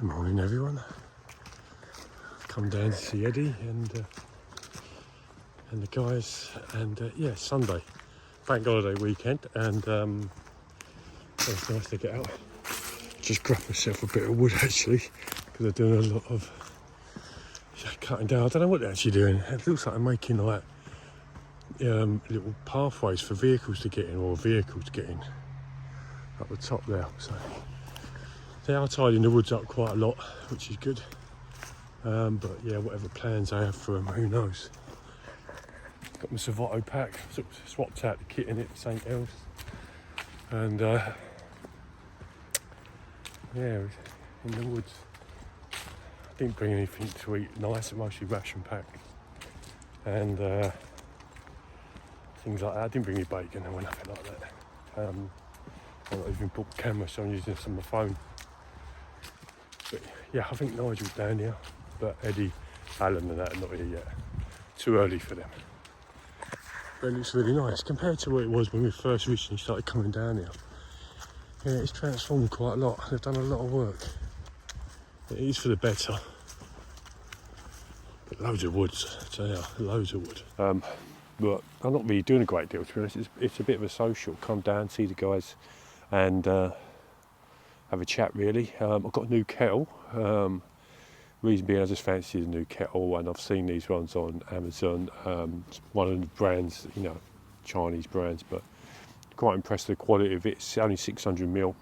Good morning, everyone. Come down to see Eddie and the guys, and yeah, Sunday, bank holiday weekend, and it's nice to get out. Just grab myself a bit of wood actually, because they're doing a lot of cutting down. I don't know what they're actually doing. It looks like they're making like little pathways for vehicles to get in, or vehicles to get in up the top there. So they are tidying the woods up quite a lot, which is good. But yeah, whatever plans I have for them, who knows. Got my Savotto pack, swapped out the kit in it, St. El's. And yeah, in the woods. I didn't bring anything to eat nice, mostly ration pack. And things like that. I didn't bring any bacon or nothing like that. I not even bought a camera, so I'm using this on my phone. But yeah, I think Nigel's down here, but Eddie, Alan and that are not here yet. Too early for them. But it looks really nice compared to what it was when we first recently started coming down here. Yeah, it's transformed quite a lot. They've done a lot of work. It is for the better. But loads of wood, so yeah, loads of wood. But I'm not really doing a great deal, to be honest. It's a bit of a social. Come down, see the guys, and have a chat, really. I've got a new kettle. Reason being, I just fancied a new kettle, and I've seen these ones on Amazon. It's one of the brands, Chinese brands, but quite impressed with the quality of it. It's only 600ml,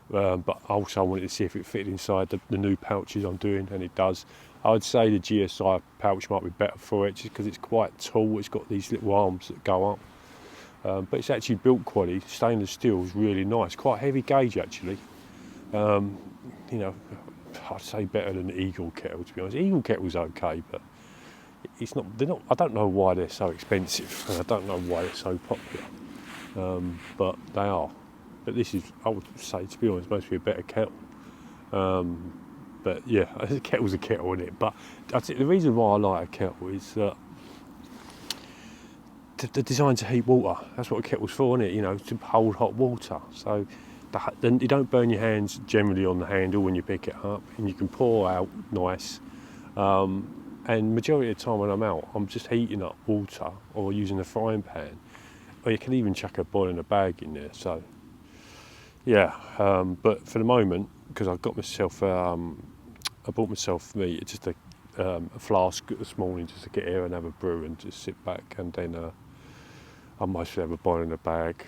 but also I wanted to see if it fit inside the new pouches I'm doing, and it does. I would say the GSI pouch might be better for it, just because it's quite tall. It's got these little arms that go up, but it's actually built quality. Stainless steel is really nice, quite heavy gauge actually. I'd say better than the Eagle kettle, to be honest. Eagle kettle's okay, but it's not. They're not. I don't know why they're so expensive, and I don't know why they're so popular. But they are. But this is, I would say, to be honest, must be a better kettle. But yeah, a kettle's a kettle, isn't it? But I think the reason why I like a kettle is that the designed to heat water. That's what a kettle's for, isn't it? To hold hot water. So then you don't burn your hands generally on the handle when you pick it up, and you can pour out nice. And majority of the time when I'm out, I'm just heating up water or using a frying pan, or you can even chuck a boil in a bag in there. So yeah, but for the moment, because I got myself, I bought myself just a flask this morning just to get here and have a brew and just sit back, and then I mostly have a boil in a bag,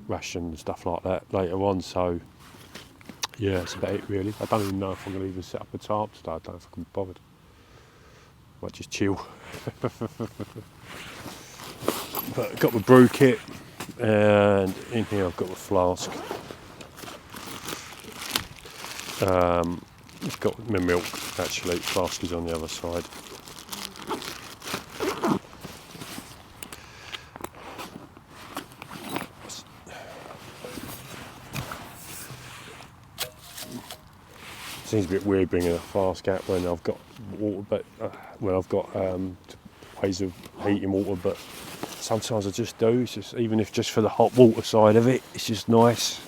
ration and stuff like that later on. So yeah, that's about it really. I don't even know if I'm going to even set up a tarp today. I don't know if I can be bothered. Might just chill. But I've got my brew kit, and in here I've got my flask. I've got my milk actually. Flask is on the other side. Seems a bit weird bringing a flask out when I've got water, but I've got ways of heating water. But sometimes I just do. It's just, even if just for the hot water side of it, it's just nice.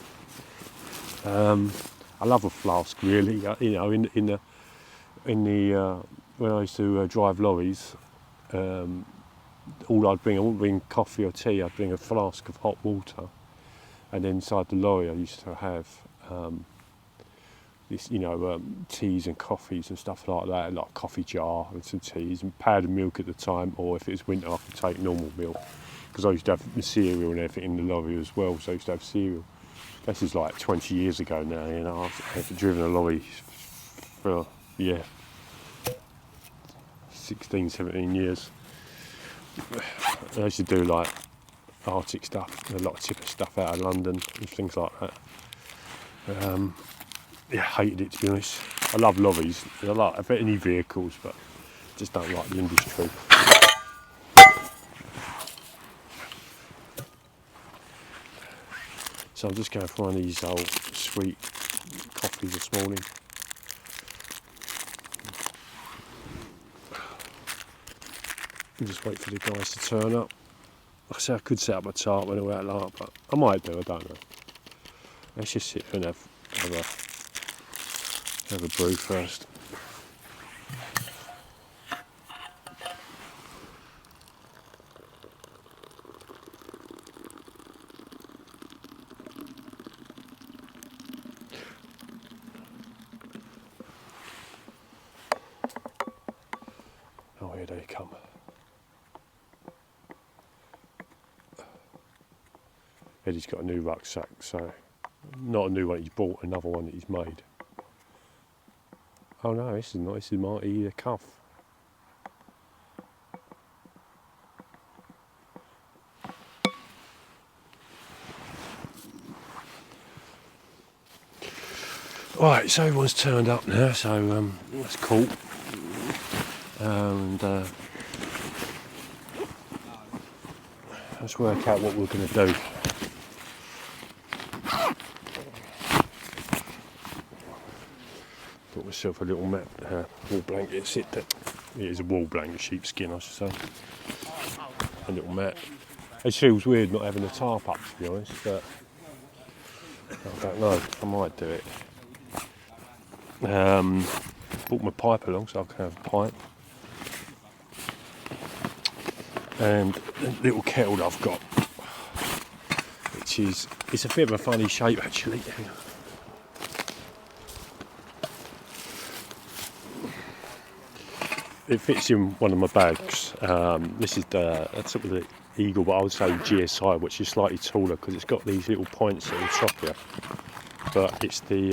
I love a flask, really. In the when I used to drive lorries, all I'd bring, I wouldn't bring coffee or tea. I'd bring a flask of hot water, and inside the lorry I used to have this, teas and coffees and stuff like that, like a coffee jar and some teas and powdered milk at the time, or if it was winter I could take normal milk, because I used to have the cereal and everything in the lorry as well, so I used to have cereal. This is like 20 years ago now, I've driven a lorry for 16, 17 years. I used to do like Arctic stuff, a lot of tipper stuff out of London and things like that. Hated it, to be honest. I love lorries. I like any vehicles, but just don't like the industry. So I'm just going for one of these old sweet coffees this morning. And just wait for the guys to turn up. Like I say, I could set up a tarp when we're out like, but I might do, I don't know. Let's just sit here and have Have a brew first. Oh, here they come. Eddie's got a new rucksack, so not a new one he's bought, another one that he's made. Oh no, this is not, this is Marty the Cuff. Right, so everyone's turned up now, so that's cool. And let's work out what we're going to do. Got myself a little mat, wall blanket, it is a wall blanket, sheepskin I should say. A little mat. It feels weird not having a tarp up, to be honest, but I don't know, I might do it. Brought my pipe along so I can have a pipe. And a little kettle that I've got, which is, it's a bit of a funny shape actually. Hang on. It fits in one of my bags. This is that's sort of the Eagle, but I would say GSI, which is slightly taller because it's got these little points at the top here. But it's the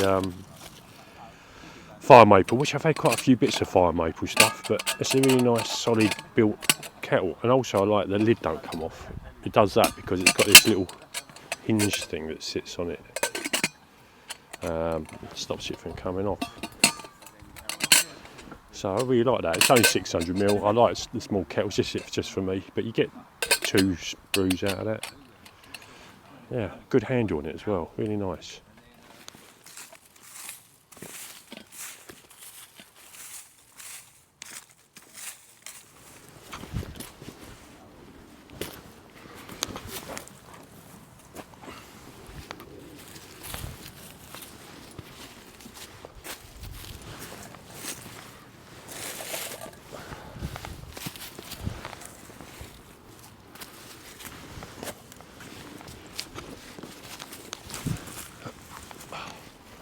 FireMaple, which I've had quite a few bits of FireMaple stuff, but it's a really nice solid built kettle. And also I like the lid don't come off. It does that because it's got this little hinge thing that sits on it. It stops it from coming off. So I really like that. It's only 600ml. I like the small kettles, just for me, but you get 2 brews out of that. Yeah, good handle on it as well, really nice.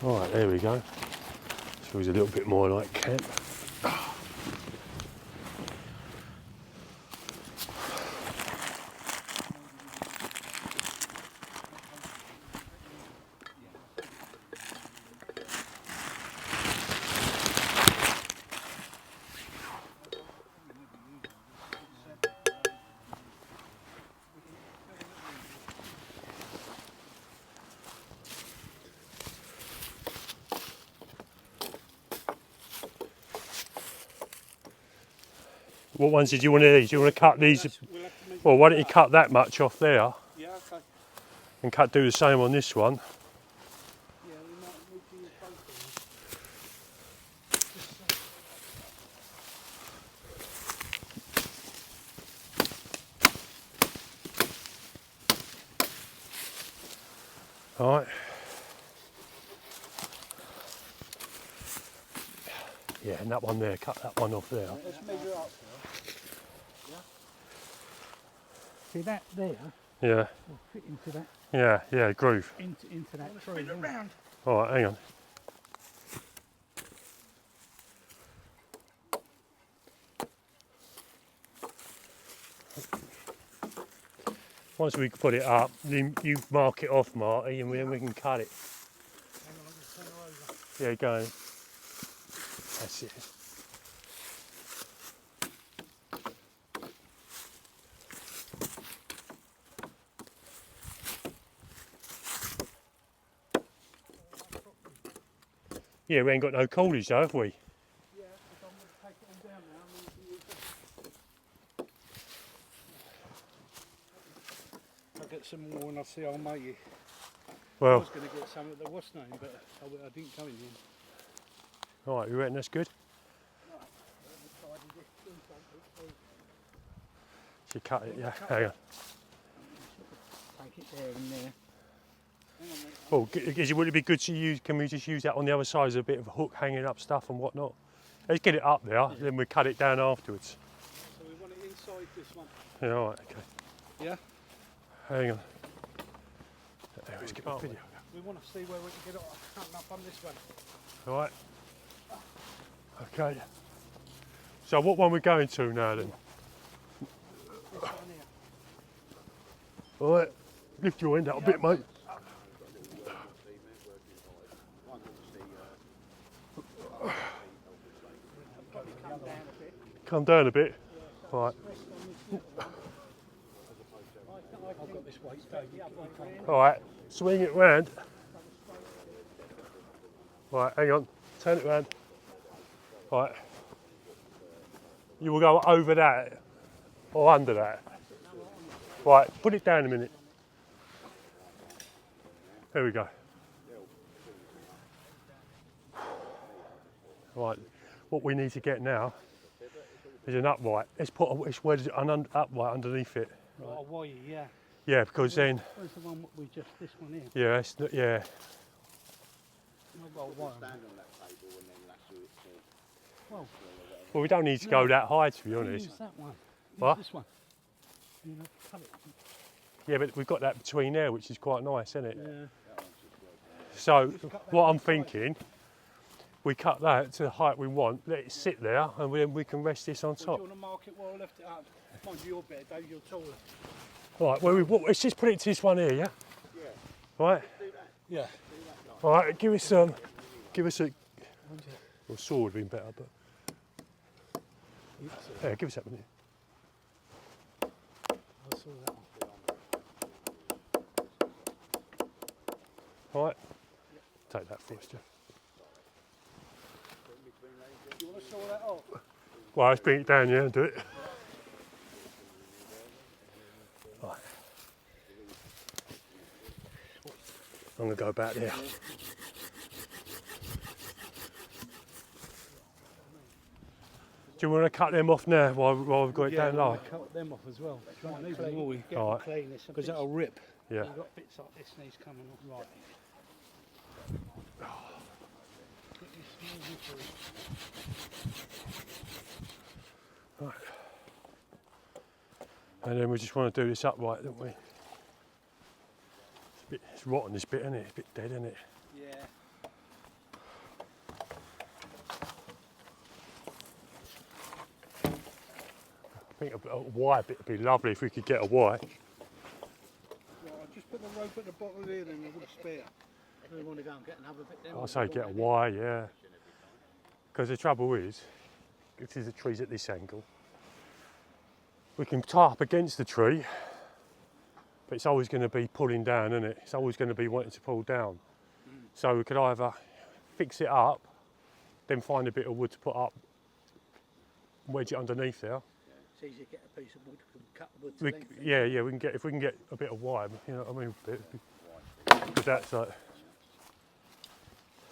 Alright, there we go. Feels a little bit more like camp. What ones did you want to do? Do you want to cut these? Well, why don't you cut that much off there? Yeah, okay. And do the same on this one. Yeah, we might need to use both of them. Alright. Yeah, and that one there, cut that one off there. Let's measure up. Yeah. See that there? Yeah. Will fit into that. Yeah, groove. Into that tree. Around. Alright, hang on. Once we put it up, then you mark it off, Marty, and then we can cut it. Hang on, I'm going to turn her over. Yeah, go on. That's it. Yeah, we ain't got no cordage though, have we? Yeah, because I'm going to take it all down now. I'm going to use this. I'll get some more when I see old matey. I Well, was going to get some at the what's name, but I didn't come in the end. alright, you reckon that's good? Should cut it, yeah, hang on. Take it there and there. Well, would it be good to use? Can we just use that on the other side as a bit of a hook hanging up stuff and whatnot? Let's get it up there, then we cut it down afterwards. So we want it inside this one. Yeah, all right, okay. Yeah. Hang on. Let's get the video. We want to see where we can get it up on this one. All right. Okay. So what one are we going to now then? This one here. All right. Lift your end out a bit, mate. Come down a bit. All right. I've got this weight, Dave. All right. Swing it round. Right, hang on. Turn it round. Right. You will go over that or under that. Right, put it down a minute. There we go. Right, what we need to get now is an upright. Let's put an upright underneath it. Right. Oh, yeah. Yeah, because then. Where's the one we just, this one here? Yeah, it's not, yeah. I've got a wire. Well, we don't need to go that high, to be honest. Use that one. Use What? this one. You know, cut it. Yeah, but we've got that between there, which is quite nice, isn't it? Yeah. So, what I'm thinking, we cut that to the height we want, let it sit there, and then we can rest this on Do you top. want to mark it while I lift it up? Mind you, you're better, Dave, you're taller. Right, well, let's just put it to this one here, yeah? Yeah. Right? Yeah. All right, give us a, well, saw would have been better, but. Yeah, give us that one. I saw that one. All right? Take that for us, Geoff. Do you want to saw that off? Well, let's bring it down, yeah, and do it. Right. I'm going to go back there. Do you want to cut them off now while we've got it down low? Cut them off as well. Try and leave them all. All right. Because that'll rip. Yeah. You've got bits like this needs coming off. Right. Right. And then we just want to do this upright, don't we? It's rotten, this bit, isn't it? It's a bit dead, isn't it? Yeah. I think a wire bit would be lovely if we could get a wire. Right, I'll just put the rope at the bottom there then, I've got a spare. We want to go and get another bit then. I say get a wire, yeah. Because the trouble is, if the tree's at this angle, we can tie up against the tree, but it's always going to be pulling down, isn't it? It's always going to be wanting to pull down. So we could either fix it up, then find a bit of wood to put up, wedge it underneath there. It's easy to get a piece of wood, cut the wood to length. Yeah, we can get, if we can get a bit of wire, you know what I mean? Because that's like.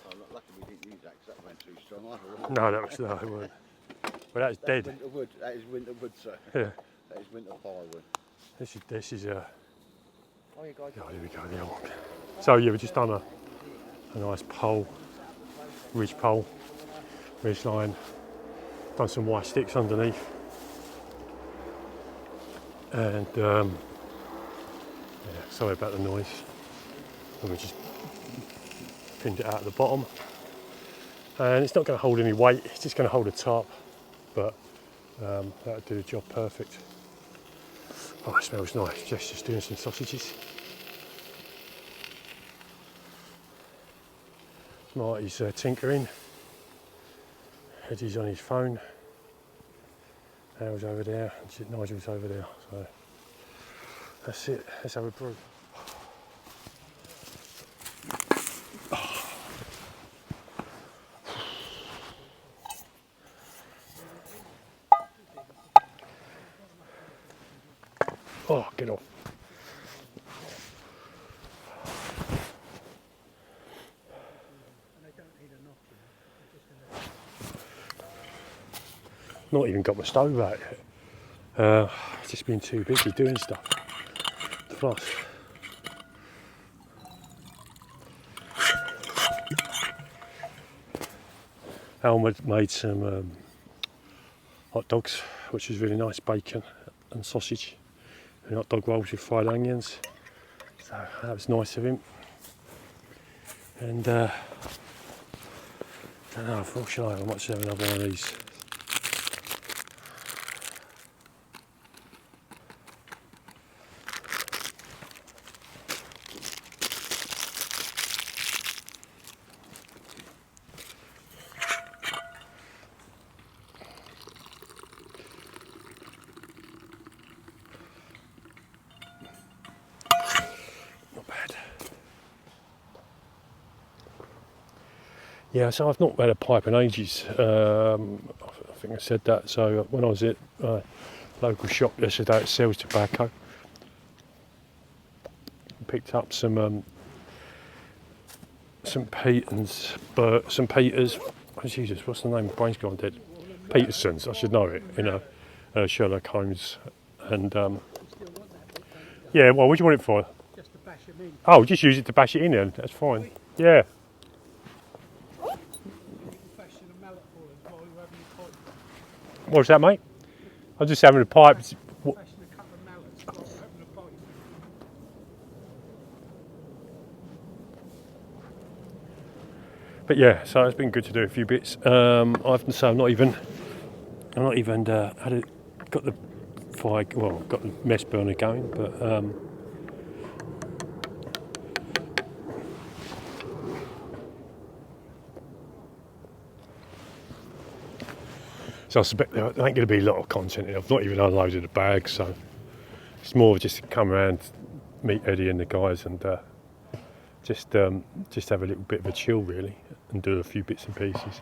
Oh, lucky we didn't use that because that went too strong. No, that was no, it weren't. But that's dead. Winter wood. That is winter wood, sir. Yeah. That is winter firewood. This is Oh, you guys. oh, here we go, the other one. So yeah, we've just done a nice pole, ridge line, done some white sticks underneath, and yeah, sorry about the noise. And we just pinned it out at the bottom, and it's not going to hold any weight. It's just going to hold a tarp, but that'll do the job perfect. Oh, it smells nice. Jeff's just doing some sausages. Marty's tinkering. Eddie's on his phone. Al's over there, and Nigel's over there. So that's it. Let's have a brew. Oh, get off. Not even got my stove out yet. Just been too busy doing stuff. Plus. Alma made some hot dogs, which was really nice, bacon and sausage, and hot dog rolls with fried onions. So that was nice of him. And I don't know, unfortunately I might just have another one of these. Not bad. Yeah, so I've not had a pipe in ages. I think I said that. So when I was at local shop yesterday that sells tobacco, picked up some St Peter's, St Peter's. Oh Jesus, what's the name? Brain's gone dead. Peterson's. I should know it. You know, Sherlock Holmes, and yeah. Well, what do you want it for? Just to bash them in. Oh, just use it to bash it in then. That's fine. Yeah. Fashion a mallet for us while you're having your pipe. What's that, mate? I'm just having a pipe. Fashion a couple of mallets while you're having a pipe. But yeah, so it's been good to do a few bits. I have to say I'm not even got the fire, well, got the mess burner going, but so I suspect there ain't going to be a lot of content in it. I've not even unloaded the bag, so it's more just to come around, meet Eddie and the guys, and just have a little bit of a chill really, and do a few bits and pieces.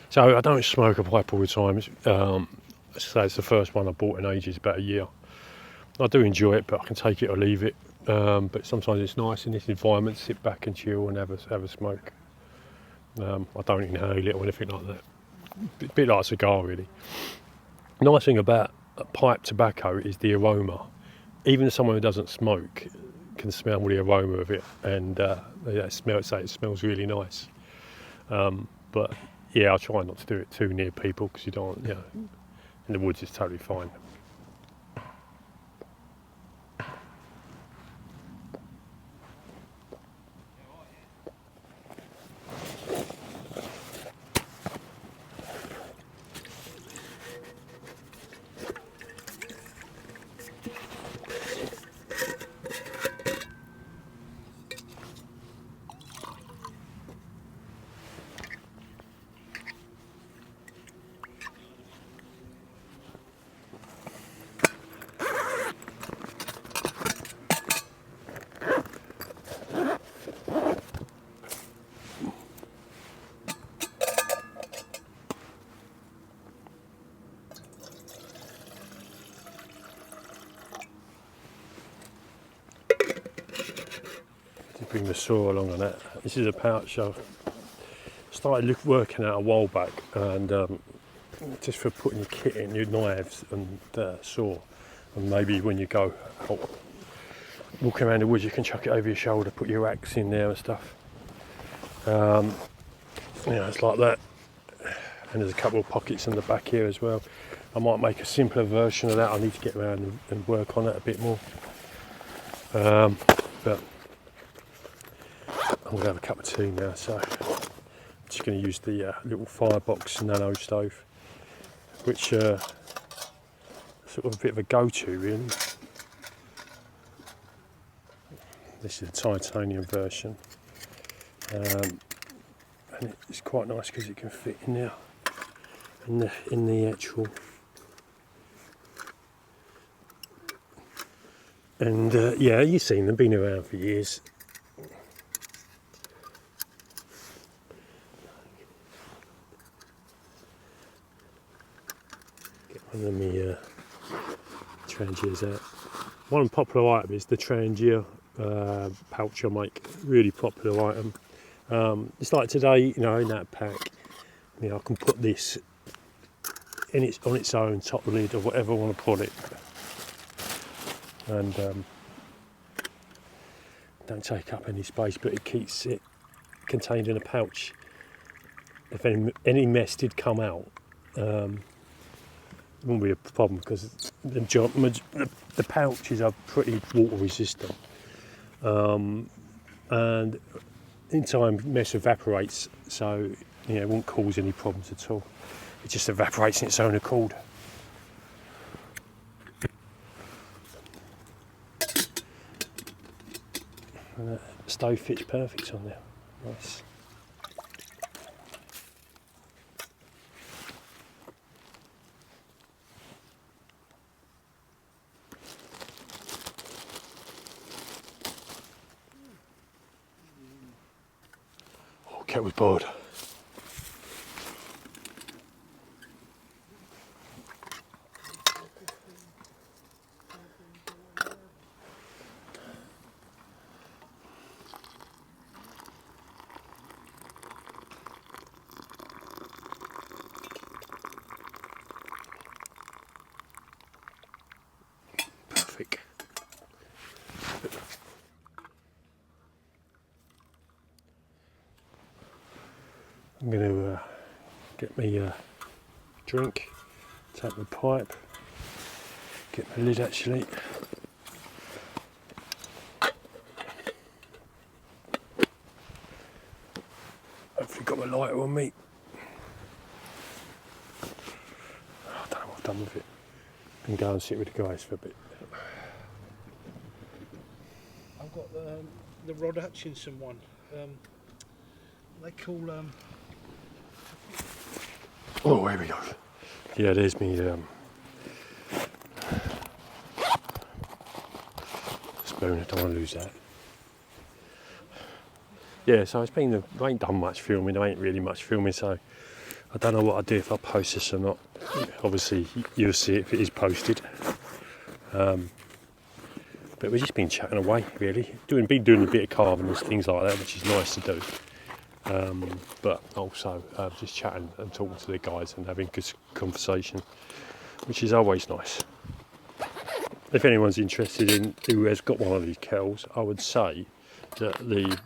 So I don't smoke a pipe all the time. So it's the first one I bought in ages, about a year. I do enjoy it, but I can take it or leave it. But sometimes it's nice in this environment to sit back and chill and have a smoke. I don't inhale it or anything like that. A bit like a cigar, really. The nice thing about pipe tobacco is the aroma. Even someone who doesn't smoke can smell the aroma of it, and it smells really nice. But yeah, I try not to do it too near people because you don't, you know, in the woods it's totally fine. Bring the saw along on that. This is a pouch I've started working out a while back, and just for putting your kit in, your knives and saw, and maybe when you go out walking around the woods you can chuck it over your shoulder, put your axe in there and stuff. It's like that, and there's a couple of pockets in the back here as well. I might make a simpler version of that. I need to get around and work on it a bit more, but I'm going to have a cup of tea now, so I'm just going to use the little Firebox nano stove, which sort of a bit of a go-to really. This is the titanium version, and it's quite nice because it can fit in there, in the actual. And yeah, you've seen them, been around for years. One of my Trangiers out. One popular item is the Trangier pouch I make. Really popular item. It's like today, in that pack, I can put this on its own top lid or whatever I want to put it, and don't take up any space, but it keeps it contained in a pouch. If any mess did come out, it wouldn't be a problem because the pouches are pretty water resistant, and in time mess evaporates, so it won't cause any problems at all. It just evaporates in its own accord. And the stove fits perfect on there. Nice. Oh, cat was bored. I'm going to get me a drink, take my pipe, get my lid actually. Hopefully got my lighter on me. I don't know what I've done with it. And go and sit with the guys for a bit. I've got the Rod Hutchinson one. They call oh, here we go. Yeah, there's me spoon. I don't want to lose that. Yeah, so I ain't done much filming. There ain't really much filming, so I don't know what I'll do if I post this or not. Obviously, you'll see it if it is posted. But we've just been chatting away, really. Been doing a bit of carving and things like that, which is nice to do. But also just chatting and talking to the guys and having good conversation, which is always nice. If anyone's interested in who has got one of these kettles, I would say that the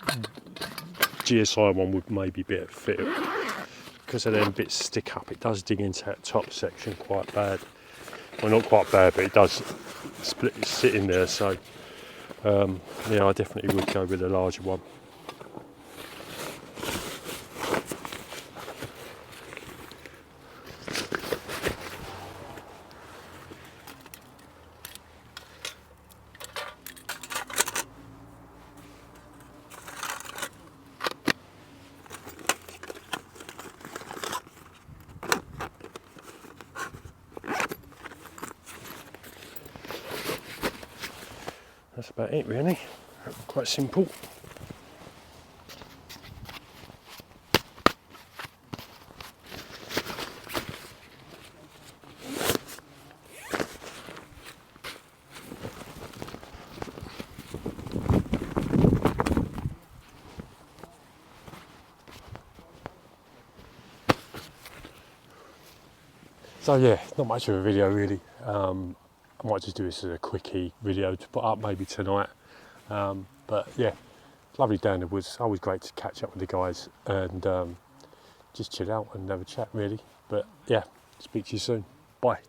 GSI one would maybe be a fit, because of them bits stick up. It does dig into that top section quite bad. Well, not quite bad, but it does sit in there. So yeah, I definitely would go with a larger one. That's about it really, quite simple. So yeah, not much of a video really. I might just do this as a quickie video to put up maybe tonight. But yeah, lovely day in the woods. Always great to catch up with the guys and just chill out and have a chat really. But yeah, speak to you soon. Bye.